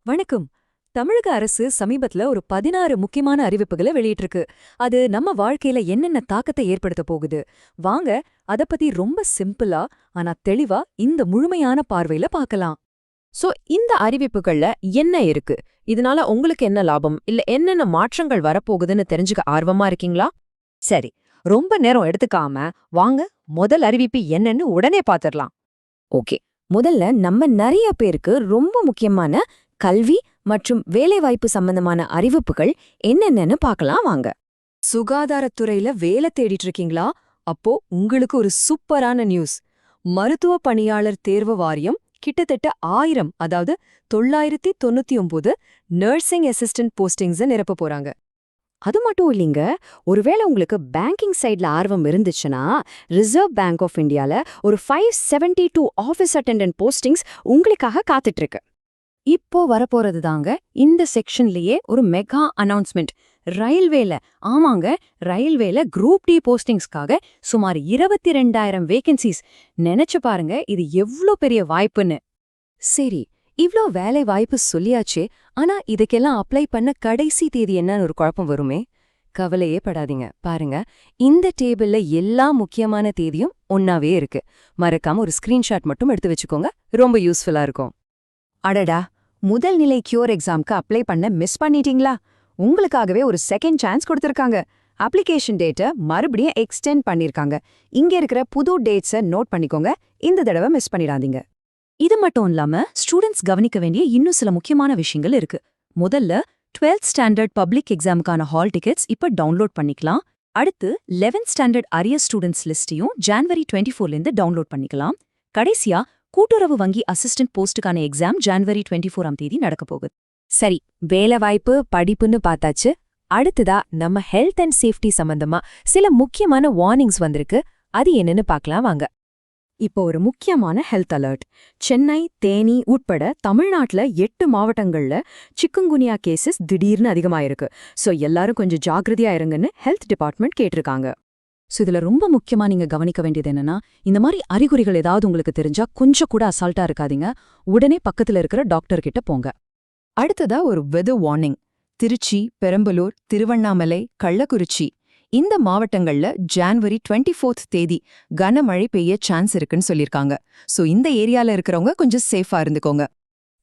வணக்கம். தமிழக அரசு சமீபத்துல ஒரு 16 முக்கியமான அறிவிப்புகளை வெளியிட்டிருக்கு. அது நம்ம வாழ்க்கையில என்னென்ன தாக்கத்தை ஏற்படுத்த போகுது? வாங்க அத பத்தி ரொம்ப சிம்பிளா ஆனா தெளிவா இந்த முழுமையான பார்வையில பார்க்கலாம். சோ இந்த அறிவிப்புகள்ல என்ன இருக்கு? இதனால உங்களுக்கு என்ன லாபம்? இல்ல என்னென்ன மாற்றங்கள் வரப்போகுதுன்னு தெரிஞ்சுக்க ஆர்வமா இருக்கீங்களா? சரி, ரொம்ப நேரம் எடுத்துக்காம வாங்க முதல் அறிவிப்பு என்னன்னு உடனே பாத்துரலாம். ஓகே. முதல்ல நம்ம நிறைய பேருக்கு ரொம்ப முக்கியமான கல்வி மற்றும் வேலைவாய்ப்பு சம்பந்தமான அறிவிப்புகள் என்னென்னன்னு பார்க்கலாம் வாங்க. சுகாதாரத்துறையில வேலை தேடிட்டு இருக்கீங்களா? அப்போ உங்களுக்கு ஒரு சூப்பரான நியூஸ். மருத்துவ பணியாளர் தேர்வு வாரியம் கிட்டத்தட்ட 1000, அதாவது 999 நர்சிங் அசிஸ்டன்ட் போஸ்டிங்ஸை நிரப்ப போறாங்க. அது மட்டும் இல்லைங்க, ஒருவேளை உங்களுக்கு பேங்கிங் சைட்ல ஆர்வம் இருந்துச்சுன்னா ரிசர்வ் பேங்க் ஆஃப் இந்தியால ஒரு 572 ஆஃபீஸ் அட்டெண்டன்ட் போஸ்டிங்ஸ் உங்களுக்காக காத்துட்டு இருக்கு. இப்போ வரப்போறது தாங்க இந்த செக்ஷன்லயே ஒரு மெகா அனௌன்ஸ்மெண்ட். ஆமாங்க, ரயில்வேல குரூப் டி போஸ்டிங்ஸ்க்காக சுமார் 22,000 வேகன்சிஸ். நினைச்சு பாருங்க, இது எவ்ளோ பெரிய வாய்ப்புன்னு. சரி, இவ்ளோ வேலை வாய்ப்பு சொல்லியாச்சே, ஆனா இதுக்கெல்லாம் அப்ளை பண்ண கடைசி தேதி என்னன்னு ஒரு குழப்பம் வருமே. கவலையே படாதீங்க, பாருங்க, இந்த டேபிள்ல எல்லா முக்கியமான தேதியும் ஒன்னாவே இருக்கு. மறக்காம ஒரு ஸ்கிரீன்ஷாட் மட்டும் எடுத்து வச்சுக்கோங்க, ரொம்ப யூஸ்ஃபுல்லா இருக்கும். அடடா, முதல் நிலை கியூர் எக்ஸாம்க்கு அப்ளை பண்ண மிஸ் பண்ணிட்டீங்களா? உங்களுக்காகவே ஒரு செகண்ட் சான்ஸ் கொடுத்திருக்காங்க. அப்ளிகேஷன் டேட்டை மறுபடியும் எக்ஸ்டெண்ட் பண்ணிருக்காங்க. இங்க இருக்கிற புது டேட்ஸை நோட் பண்ணிக்கோங்க, இந்த தடவை மிஸ் பண்ணிடாதீங்க. இது மட்டும் இல்லாம ஸ்டூடெண்ட்ஸ் கவனிக்க வேண்டிய இன்னும் சில முக்கியமான விஷயங்கள் இருக்கு. முதல்ல 12th ஸ்டாண்டர்ட் பப்ளிக் எக்ஸாமுக்கான ஹால் டிக்கெட்ஸ் இப்ப டவுன்லோட் பண்ணிக்கலாம். அடுத்து 11th ஸ்டாண்டர்ட் அரியர் ஸ்டூடெண்ட்ஸ் லிஸ்டையும் ஜான்வரி 24லேருந்து டவுன்லோட் பண்ணிக்கலாம். கடைசியா கூட்டுறவு வங்கி அசிஸ்டன்ட் போஸ்டுக்கான எக்ஸாம் ஜான்வரி 24ஆம் தேதி நடக்க போகுது. சரி, வேலைவாய்ப்பு படிப்புன்னு பார்த்தாச்சு. அடுத்ததா நம்ம ஹெல்த் அண்ட் சேஃப்டி சம்பந்தமா சில முக்கியமான வார்னிங்ஸ் வந்திருக்கு. அது என்னன்னு பார்க்கலாம் வாங்க. இப்போ ஒரு முக்கியமான ஹெல்த் அலர்ட். சென்னை, தேனி உட்பட தமிழ்நாட்டுல 8 மாவட்டங்கள்ல சிக்குங்குனியா கேசஸ் திடீர்னு அதிகமாயிருக்கு. சோ எல்லாரும் கொஞ்சம் ஜாக்கிரதையா இருங்கன்னு ஹெல்த் டிபார்ட்மெண்ட் கேட்டிருக்காங்க. இதுல ரொம்ப முக்கியமா நீங்க கவனிக்க வேண்டியது என்னன்னா, இந்த மாதிரி அறிகுறிகள் ஏதாவது உங்களுக்கு தெரிஞ்சா கொஞ்சம் கூட அசால்ட்டா இருக்காதீங்க. உடனே பக்கத்துல இருக்கிற டாக்டர் கிட்ட போங்க. அடுத்ததா ஒரு வெதர் வார்னிங். திருச்சி, பெரம்பலூர், திருவண்ணாமலை, கள்ளக்குறிச்சி இந்த மாவட்டங்கள்ல ஜான்வரி 24th தேதி கனமழை பெய்ய சான்ஸ் இருக்குன்னு சொல்லிருக்காங்க. சோ இந்த ஏரியால இருக்கிறவங்க கொஞ்சம் சேஃபா இருந்துக்கோங்க.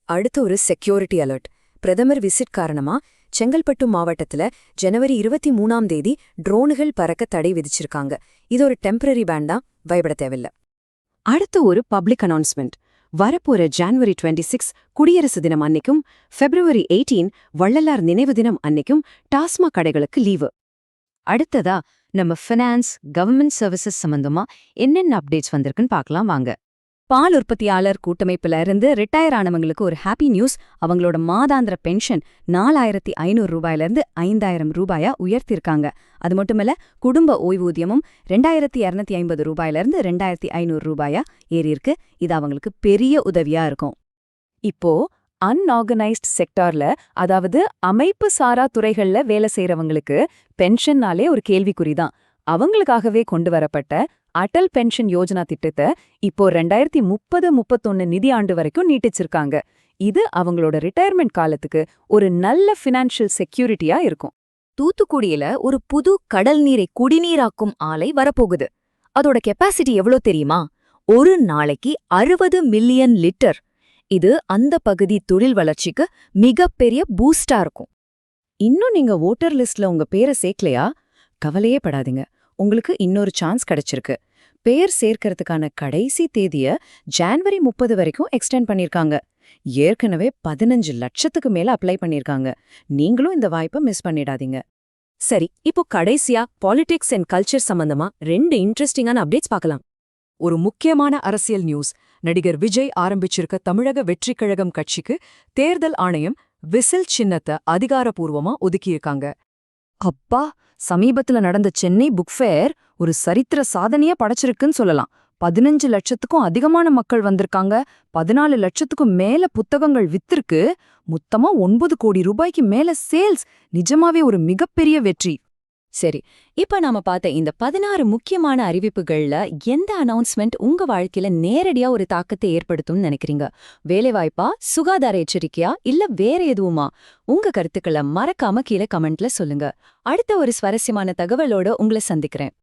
அடுத்து ஒரு செக்யூரிட்டி அலர்ட். பிரதமர் விசிட் காரணமா செங்கல்பட்டு மாவட்டத்துல ஜனவரி 23ஆம் தேதி ட்ரோனுகள் பறக்க தடை விதிச்சிருக்காங்க. இது ஒரு டெம்பரரி பேன் தான், பயப்பட தேவையில்ல. அடுத்து ஒரு பப்ளிக் அனௌன்ஸ்மெண்ட். வரப்போற ஜான்வரி 26 குடியரசு தினம் அன்னைக்கும் February 18 வள்ளலார் நினைவு தினம் அன்னைக்கும் டாஸ்மாக் கடைகளுக்கு லீவு. அடுத்ததா நம்ம ஃபினான்ஸ், கவர்மெண்ட் சர்வீசஸ் சம்பந்தமா என்னென்ன அப்டேட்ஸ் வந்திருக்குன்னு பார்க்கலாம் வாங்க. பால் உற்பத்தியாளர் கூட்டமைப்புல இருந்து ரிட்டையர் ஆனவங்களுக்கு ஒரு ஹாப்பி நியூஸ். அவங்களோட மாதாந்திர பென்ஷன் 4,500 ரூபாயிலிருந்து 5,000 ரூபாயா உயர்த்திருக்காங்க. அது மட்டுமல்ல, குடும்ப ஓய்வூதியமும் 2,250 ரூபாயிலிருந்து 2,500 ரூபாயா ஏறியிருக்கு. இது அவங்களுக்கு பெரிய உதவியா இருக்கும். இப்போ அன்ஆர்கனைஸ்ட் செக்டார்ல, அதாவது அமைப்பு சாரா துறைகள்ல வேலை செய்யறவங்களுக்கு பென்ஷன்னாலே ஒரு கேள்விக்குறிதான். அவங்களுக்காகவே கொண்டு வரப்பட்ட அடல் பென்ஷன் யோஜனா திட்டத்தை இப்போ 2030-31 நிதியாண்டு வரைக்கும் நீட்டிச்சிருக்காங்க. இது அவங்களோட ரிட்டையர்மெண்ட் காலத்துக்கு ஒரு நல்ல ஃபினான்ஷியல் செக்யூரிட்டியா இருக்கும். தூத்துக்குடியில ஒரு புது கடல் நீரை குடிநீராக்கும் ஆலை வரப்போகுது. அதோட கெப்பாசிட்டி எவ்வளோ தெரியுமா? ஒரு நாளைக்கு 60 மில்லியன் லிட்டர். இது அந்த பகுதி தொழில் வளர்ச்சிக்கு மிகப்பெரிய பூஸ்டா இருக்கும். இன்னும் நீங்க வோட்டர் லிஸ்ட்ல உங்க பேரை சேர்க்கலையா? கவலையே படாதீங்க, உங்களுக்கு இன்னொரு சான்ஸ் கிடைச்சிருக்கு. பேர் சேர்க்கறதுக்கான கடைசி தேதிய ஜான்வரி 30 வரைக்கும் எக்ஸ்டெண்ட் பண்ணிருக்காங்க. ஏற்கனவே 15 லட்சத்துக்கு மேல அப்ளை பண்ணிருக்காங்க. நீங்களும் இந்த வாய்ப்பை மிஸ் பண்ணிடாதீங்க. சரி, இப்போ கடைசியா பாலிடிக்ஸ் அண்ட் கல்ச்சர் சம்பந்தமா 2 இன்ட்ரெஸ்டிங்கான அப்டேட்ஸ் பார்க்கலாம். ஒரு முக்கியமான அரசியல் நியூஸ். நடிகர் விஜய் ஆரம்பிச்சிருக்க தமிழக வெற்றிக் கழகம் கட்சிக்கு தேர்தல் ஆணையம் விசில் சின்னத்தை அதிகாரப்பூர்வமா ஒதுக்கியிருக்காங்க. அப்பா, சமீபத்துல நடந்த சென்னை புக் ஃபேர் ஒரு சரித்திர சாதனையா படைச்சிருக்குன்னு சொல்லலாம். 15 லட்சத்துக்கும் அதிகமான மக்கள் வந்திருக்காங்க. 14 லட்சத்துக்கும் மேல புத்தகங்கள் வித்திருக்கு. மொத்தமா 9 கோடி ரூபாய்க்கு மேல சேல்ஸ். நிஜமாவே ஒரு மிகப்பெரிய வெற்றி. சரி, இப்ப நாம பார்த்த இந்த 16 முக்கியமான அறிவிப்புகள்ல எந்த அனௌன்ஸ்மெண்ட் உங்க வாழ்க்கையில நேரடியா ஒரு தாக்கத்தை ஏற்படுத்தும்னு நினைக்கிறீங்க? வேலைவாய்ப்பா, சுகாதார எச்சரிக்கையா, இல்ல வேற எதுவுமா? உங்க கருத்துக்களை மறக்காம கீழே கமெண்ட்ல சொல்லுங்க. அடுத்த ஒரு சுவாரஸ்யமான தகவலோட உங்களை சந்திக்கிறேன்.